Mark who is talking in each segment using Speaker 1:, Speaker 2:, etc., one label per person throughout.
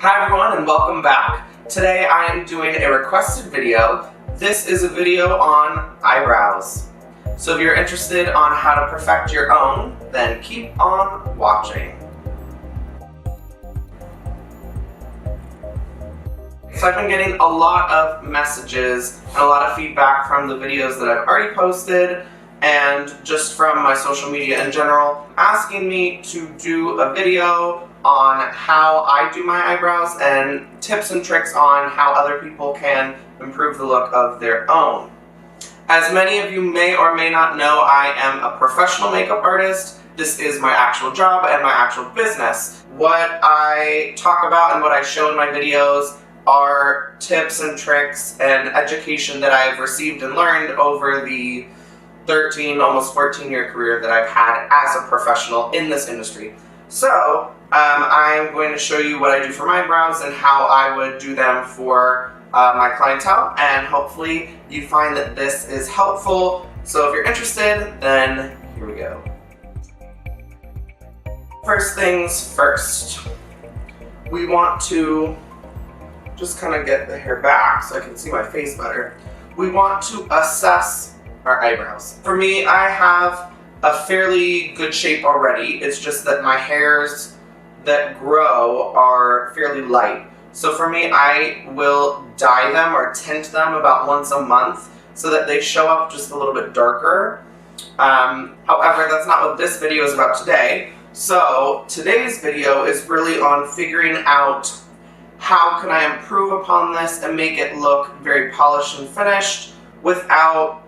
Speaker 1: Hi everyone and welcome back. Today I am doing a requested video. This is a video on eyebrows. So if you're interested on how to perfect your own, then keep on watching. So I've been getting a lot of messages and a lot of feedback from the videos that I've already posted and just from my social media in general, asking me to do a video on how I do my eyebrows and tips and tricks on how other people can improve the look of their own. As many of you may or may not know, I am a professional makeup artist. This is my actual job and my actual business. What I talk about and what I show in my videos are tips and tricks and education that I've received and learned over the 13, almost 14-year career that I've had as a professional in this industry. So, I'm going to show you what I do for my eyebrows and how I would do them for my clientele, and hopefully you find that this is helpful. So if you're interested, then here we go. First things first, we want to just kind of get the hair back so I can see my face better. We want to assess our eyebrows. For me, I have a fairly good shape already. It's just that my hairs that grow are fairly light. So for me, I will dye them or tint them about once a month so that they show up just a little bit darker. However, that's not what this video is about today. So today's video is really on figuring out how can I improve upon this and make it look very polished and finished without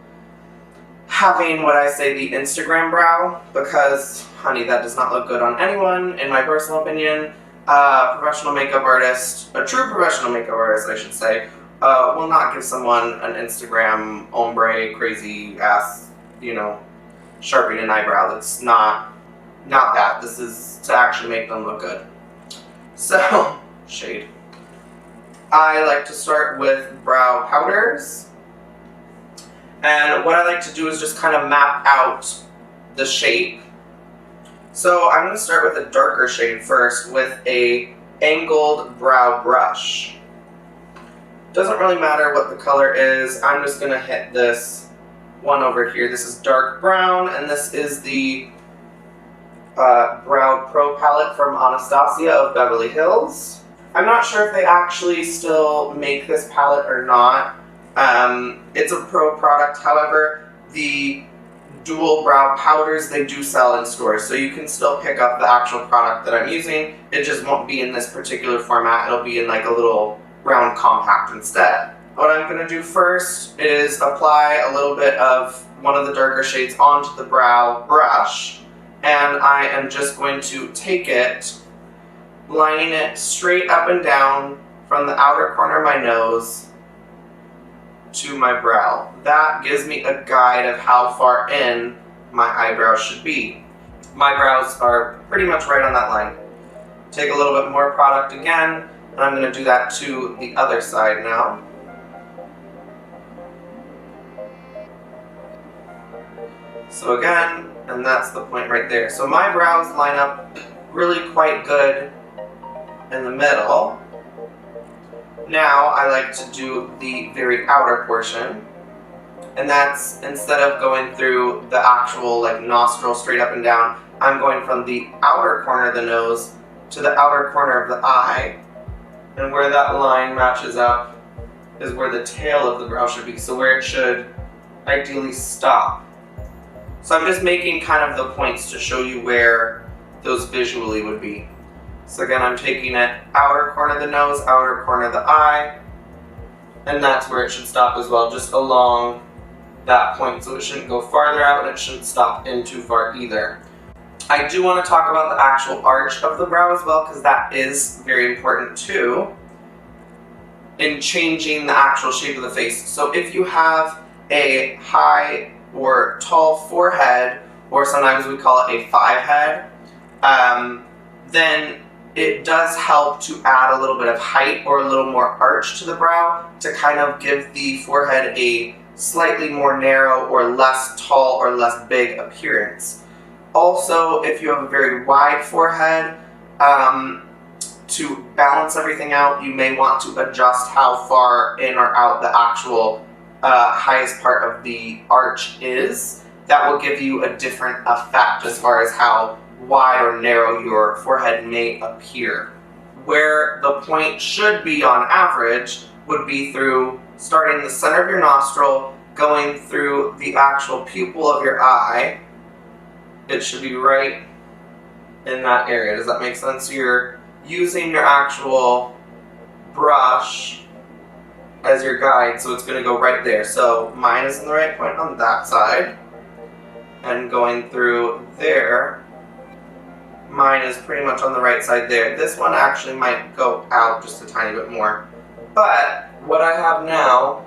Speaker 1: having what I say the Instagram brow, because honey, that does not look good on anyone, in my personal opinion. A professional makeup artist, a true professional makeup artist I should say, will not give someone an Instagram ombre crazy ass, sharpening an eyebrow. That's not that. This is to actually make them look good. So, shade. I like to start with brow powders. And what I like to do is just kind of map out the shape. So I'm going to start with a darker shade first with a angled brow brush. Doesn't really matter what the color is, I'm just going to hit this one over here. This is dark brown, and this is the Brow Pro palette from Anastasia of Beverly Hills. I'm not sure if they actually still make this palette or not. It's a pro product, however, the dual brow powders, they do sell in stores, so you can still pick up the actual product that I'm using. It just won't be in this particular format, it'll be in like a little round compact instead. What I'm going to do first is apply a little bit of one of the darker shades onto the brow brush, and I am just going to take it, lining it straight up and down from the outer corner of my nose to my brow. That gives me a guide of how far in my eyebrows should be. My brows are pretty much right on that line. Take a little bit more product again, and I'm going to do that to the other side now. So again, and that's the point right there. So my brows line up really quite good in the middle. Now I like to do the very outer portion, and that's, instead of going through the actual nostril straight up and down, I'm going from the outer corner of the nose to the outer corner of the eye, and where that line matches up is where the tail of the brow should be, so where it should ideally stop. So I'm just making kind of the points to show you where those visually would be. So again, I'm taking it outer corner of the nose, outer corner of the eye, and that's where it should stop as well, just along that point. So it shouldn't go farther out, and it shouldn't stop in too far either. I do want to talk about the actual arch of the brow as well, because that is very important too in changing the actual shape of the face. So if you have a high or tall forehead, or sometimes we call it a five head, then it does help to add a little bit of height or a little more arch to the brow to kind of give the forehead a slightly more narrow or less tall or less big appearance. Also, if you have a very wide forehead, to balance everything out, you may want to adjust how far in or out the actual highest part of the arch is. That will give you a different effect as far as how wide or narrow your forehead may appear. Where the point should be on average would be through starting the center of your nostril, going through the actual pupil of your eye. It should be right in that area. Does that make sense? So you're using your actual brush as your guide, so it's going to go right there. So mine is in the right point on that side, and going through there, mine is pretty much on the right side there. This one actually might go out just a tiny bit more, but what I have now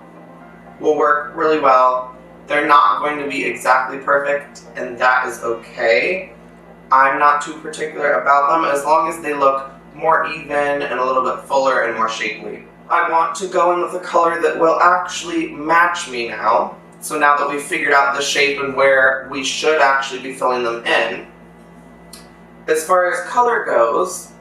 Speaker 1: will work really well. They're not going to be exactly perfect, and that is okay. I'm not too particular about them as long as they look more even and a little bit fuller and more shapely. I want to go in with a color that will actually match me now. So now that we've figured out the shape and where we should actually be filling them in, as far as color goes,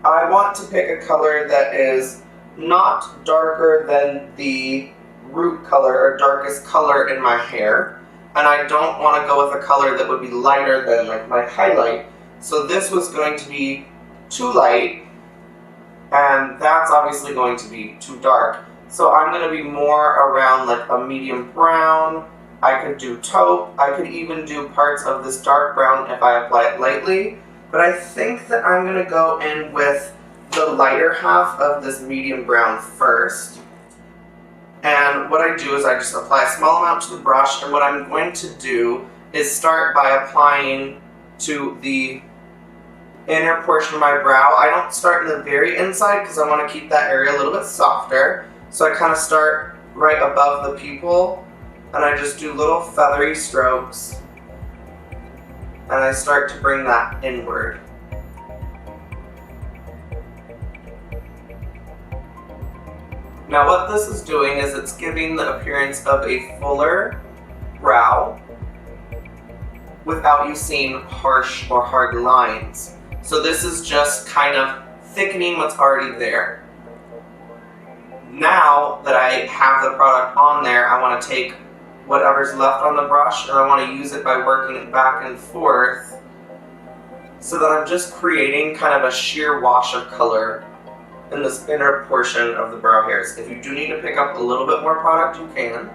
Speaker 1: I want to pick a color that is not darker than the root color or darkest color in my hair, and I don't want to go with a color that would be lighter than like my highlight. So this was going to be too light, and that's obviously going to be too dark. So I'm going to be more around like a medium brown. I could do taupe. I could even do parts of this dark brown if I apply it lightly. But I think that I'm going to go in with the lighter half of this medium brown first. And what I do is I just apply a small amount to the brush, and what I'm going to do is start by applying to the inner portion of my brow. I don't start in the very inside because I want to keep that area a little bit softer. So I kind of start right above the pupil, and I just do little feathery strokes, and I start to bring that inward. Now what this is doing is it's giving the appearance of a fuller brow without you seeing harsh or hard lines. So this is just kind of thickening what's already there. Now that I have the product on there, I want to take whatever's left on the brush and I want to use it by working it back and forth so that I'm just creating kind of a sheer wash of color in this inner portion of the brow hairs. If you do need to pick up a little bit more product, you can.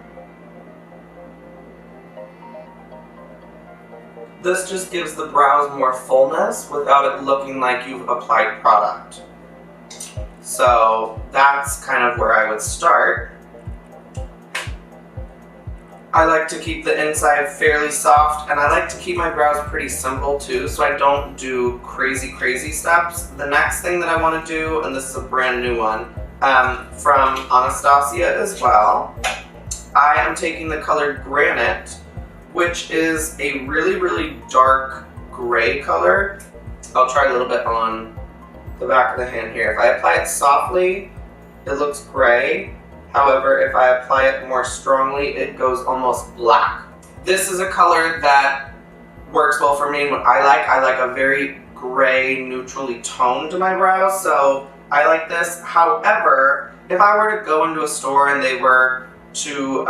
Speaker 1: This just gives the brows more fullness without it looking like you've applied product. So that's kind of where I would start. I like to keep the inside fairly soft, and I like to keep my brows pretty simple too, so I don't do crazy steps. The next thing that I want to do, and this is a brand new one, from Anastasia as well, I am taking the color Granite, which is a really dark gray color. I'll try a little bit on the back of the hand here. If I apply it softly, it looks gray. However, if I apply it more strongly, it goes almost black. This is a color that works well for me and what I like a very gray, neutrally toned to my brows, so I like this. However, if I were to go into a store and they were to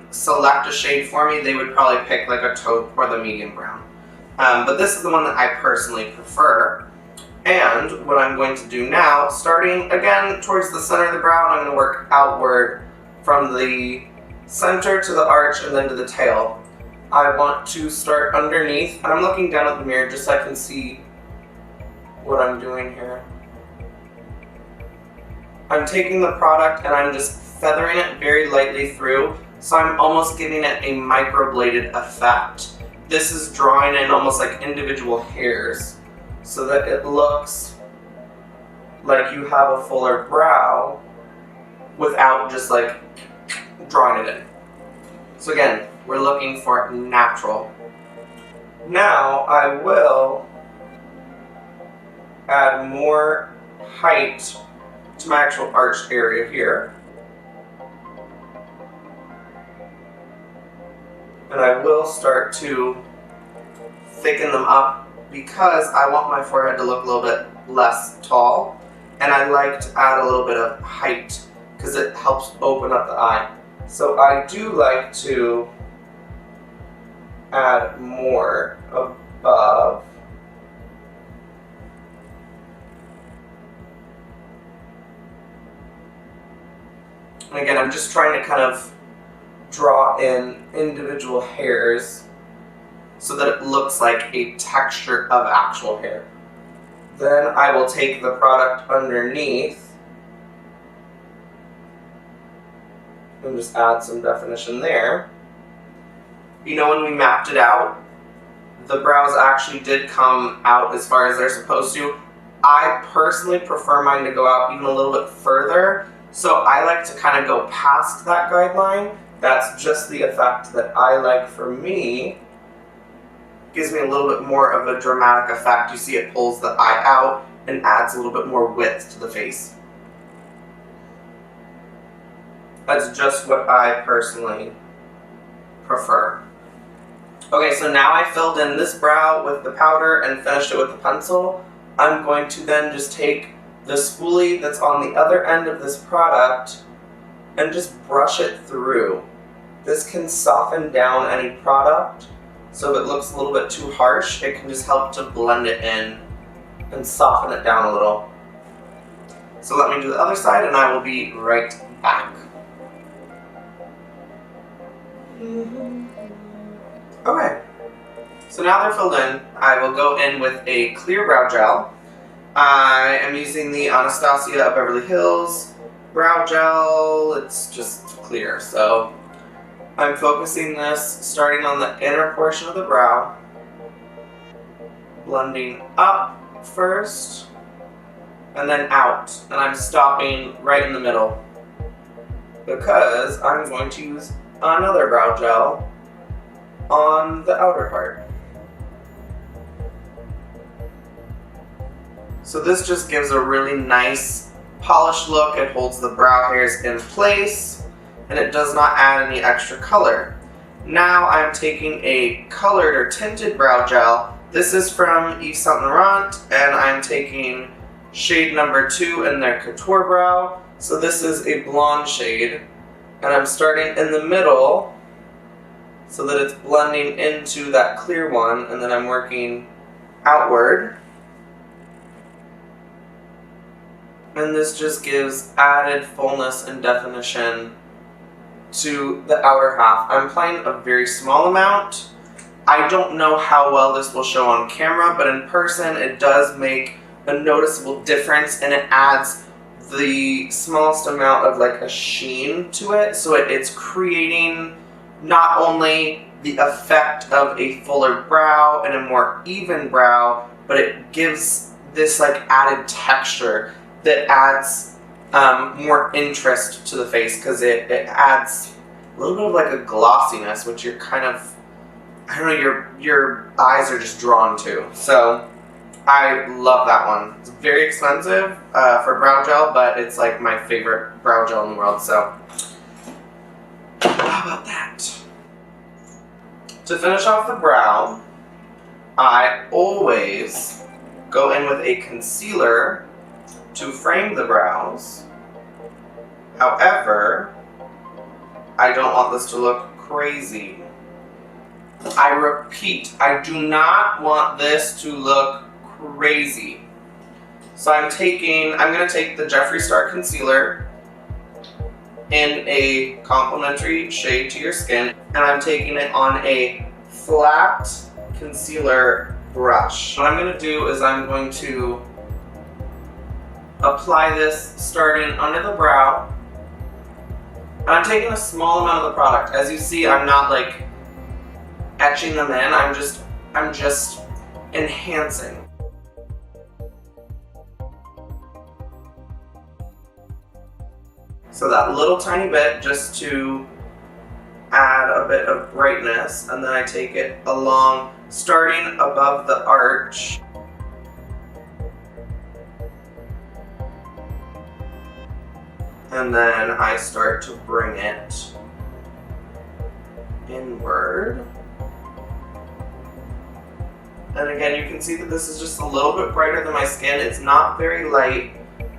Speaker 1: select a shade for me, they would probably pick like a taupe or the medium brown. But this is the one that I personally prefer. And what I'm going to do now, starting again towards the center of the brow, I'm going to work outward from the center to the arch and then to the tail. I want to start underneath, and I'm looking down at the mirror just so I can see what I'm doing here. I'm taking the product and I'm just feathering it very lightly through, so I'm almost giving it a microbladed effect. This is drawing in almost like individual hairs, so that it looks like you have a fuller brow without just like drawing it in. So again, we're looking for natural. Now I will add more height to my actual arched area here. And I will start to thicken them up because I want my forehead to look a little bit less tall. and I like to add a little bit of height because it helps open up the eye. So I do like to add more above. And again, I'm just trying to kind of draw in individual hairs so that it looks like a texture of actual hair. Then I will take the product underneath and just add some definition there. You know, when we mapped it out, the brows actually did come out as far as they're supposed to. I personally prefer mine to go out even a little bit further, so I like to kind of go past that guideline. That's just the effect that I like for me. Gives me a little bit more of a dramatic effect. You see it pulls the eye out and adds a little bit more width to the face. That's just what I personally prefer. Okay, so now I filled in this brow with the powder and finished it with the pencil. I'm going to then just take the spoolie that's on the other end of this product and just brush it through. This can soften down any product, so if it looks a little bit too harsh, it can just help to blend it in and soften it down a little. So let me do the other side and I will be right back. Okay, so now they're filled in, I will go in with a clear brow gel. I am using the Anastasia of Beverly Hills brow gel. It's just clear, so I'm focusing this starting on the inner portion of the brow, blending up first and then out, and I'm stopping right in the middle because I'm going to use another brow gel on the outer part. So this just gives a really nice polished look. It holds the brow hairs in place and it does not add any extra color. Now I'm taking a colored or tinted brow gel. This is from Yves Saint Laurent and I'm taking shade number 2 in their Couture Brow. So this is a blonde shade and I'm starting in the middle so that it's blending into that clear one, and then I'm working outward. And this just gives added fullness and definition to the outer half. I'm applying a very small amount. I don't know how well this will show on camera, but in person it does make a noticeable difference and it adds the smallest amount of like a sheen to it. So it's creating not only the effect of a fuller brow and a more even brow, but it gives this like added texture that adds more interest to the face because it adds a little bit of like a glossiness, which you're kind of, I don't know, your eyes are just drawn to. So I love that one. It's very expensive for brow gel, but it's like my favorite brow gel in the world, so how about that? To finish off the brow, I always go in with a concealer to frame the brows. However, I don't want this to look crazy. I repeat, I do not want this to look crazy. So I'm going to take the Jeffree Star concealer in a complementary shade to your skin, and I'm taking it on a flat concealer brush. What I'm going to do is I'm going to apply this starting under the brow, and I'm taking a small amount of the product. As you see, I'm not like etching them in, I'm just enhancing. So that little tiny bit just to add a bit of brightness, and then I take it along starting above the arch. And then I start to bring it inward. And again, you can see that this is just a little bit brighter than my skin. It's not very light,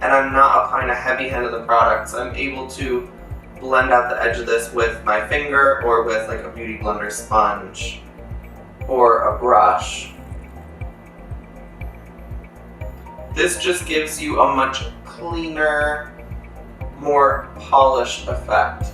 Speaker 1: and I'm not applying a heavy hand of the product, so I'm able to blend out the edge of this with my finger or with like a beauty blender sponge or a brush. This just gives you a much cleaner, more polished effect.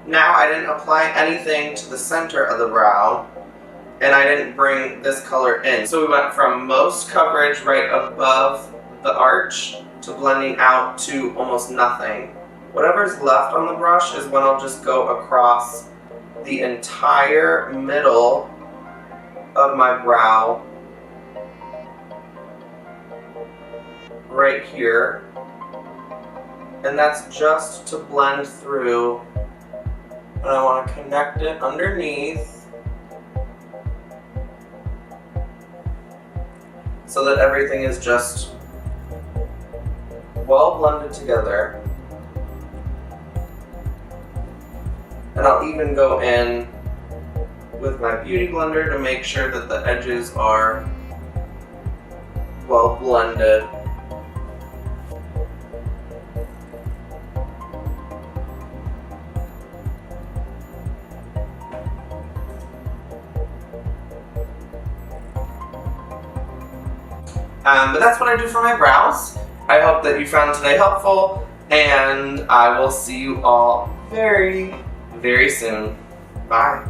Speaker 1: Now I didn't apply anything to the center of the brow, and I didn't bring this color in. So we went from most coverage right above the arch to blending out to almost nothing. Whatever's left on the brush is when I'll just go across the entire middle of my brow, right here, and that's just to blend through. And I want to connect it underneath so that everything is just well blended together. And I'll even go in with my beauty blender to make sure that the edges are well blended. But that's what I do for my brows. I hope that you found today helpful, and I will see you all very, very soon. Bye.